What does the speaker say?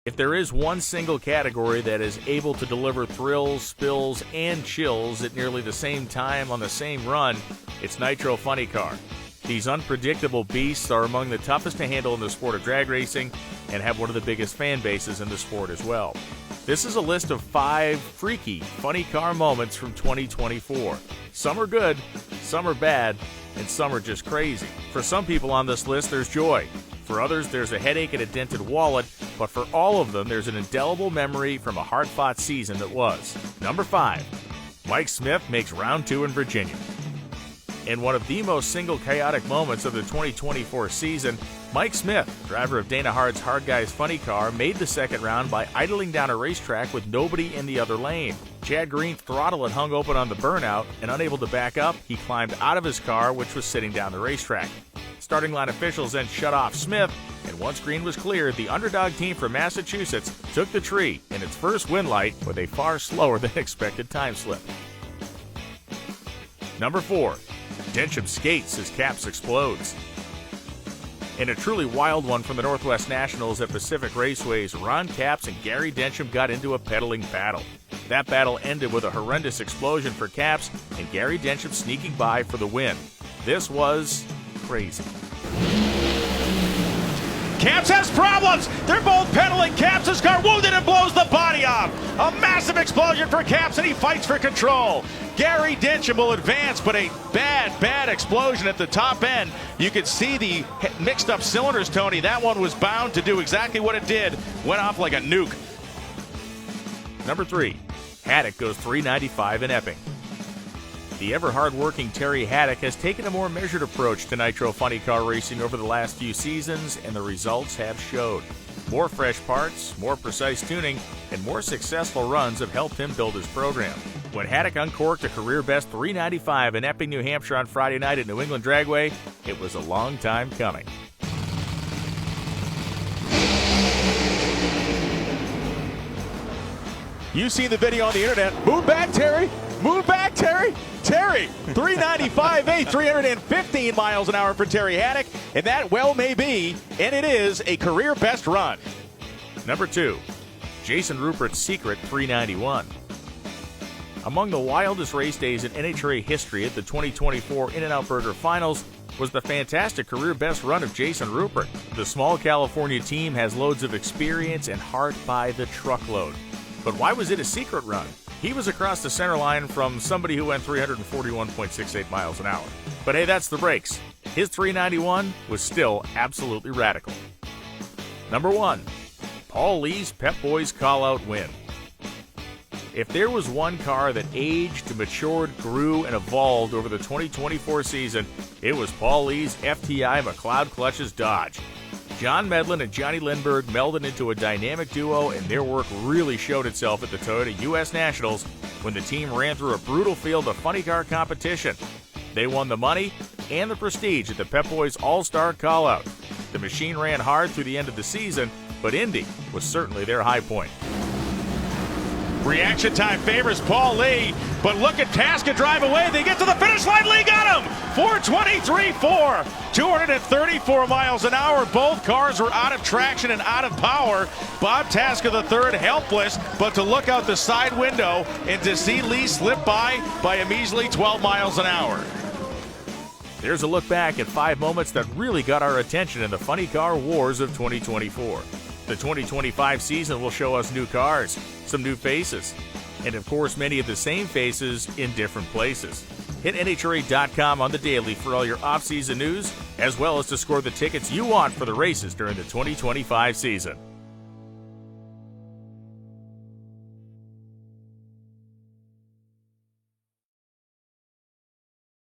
If there is one single category that is able to deliver thrills, spills, and chills at nearly the same time on the same run, it's Nitro Funny Car. These unpredictable beasts are among the toughest to handle in the sport of drag racing and have one of the biggest fan bases in the sport as well. This is a list of 5 freaky funny car moments from 2024. Some are good, some are bad, and some are just crazy. For some people on this list, there's joy. For others, there's a headache and a dented wallet, but for all of them, there's an indelible memory from a hard-fought season that was. Number 5, Mike Smith makes round 2 in Virginia. In one of the most single chaotic moments of the 2024 season, Mike Smith, driver of Dana Hard's Hard Guys Funny Car, made the second round by idling down a racetrack with nobody in the other lane. Chad Green's throttle had hung open on the burnout, and unable to back up, he climbed out of his car, which was sitting down the racetrack. Starting line officials then shut off Smith, and once green was cleared, the underdog team from Massachusetts took the tree in its first win light with a far slower than expected time slip. Number 4, Densham skates as Caps explodes. In a truly wild one from the Northwest Nationals at Pacific Raceways, Ron Capps and Gary Densham got into a pedaling battle. That battle ended with a horrendous explosion for Capps and Gary Densham sneaking by for the win. This was crazy. Capps has problems. They're both pedaling. Capps' car wounded and blows the body off. A massive explosion for Capps, and he fights for control. Gary Densham will advance, but a bad explosion at the top end. You can see the mixed up cylinders, Tony. That one was bound to do exactly what it did. Went off like a nuke. Number 3, Haddock goes 395 in Epping. The ever hard-working Terry Haddock has taken a more measured approach to Nitro Funny Car racing over the last few seasons, and the results have showed. More fresh parts, more precise tuning, and more successful runs have helped him build his program. When Haddock uncorked a career-best 395 in Epping, New Hampshire on Friday night at New England Dragway, it was a long time coming. You see the video on the internet. Move back, Terry. Move back, Terry. Terry, 395.8, 315 miles an hour for Terry Haddock, and that well may be, and it is, a career best run. Number 2, Jason Rupert's secret 391. Among the wildest race days in NHRA history at the 2024 In-N-Out Burger Finals was the fantastic career best run of Jason Rupert. The small California team has loads of experience and heart by the truckload. But why was it a secret run? He was across the center line from somebody who went 341.68 miles an hour. But hey, that's the brakes. His 391 was still absolutely radical. Number 1, Paul Lee's Pep Boys call-out win. If there was one car that aged, matured, grew, and evolved over the 2024 season, it was Paul Lee's FTI McLeod Clutch's Dodge. John Medlin and Johnny Lindbergh melded into a dynamic duo, and their work really showed itself at the Toyota U.S. Nationals when the team ran through a brutal field of funny car competition. They won the money and the prestige at the Pep Boys All-Star Call-Out. The machine ran hard through the end of the season, but Indy was certainly their high point. Reaction time favors Paul Lee, but look at Tasca drive away. They get to the finish line. Lee got him! 423.4, 234 miles an hour. Both cars were out of traction and out of power. Bob Tasca III helpless, but to look out the side window and to see Lee slip by a measly 12 miles an hour. There's a look back at 5 moments that really got our attention in the funny car wars of 2024. The 2025 season will show us new cars, some new faces, and of course many of the same faces in different places. Hit NHRA.com on the daily for all your off-season news, as well as to score the tickets you want for the races during the 2025 season.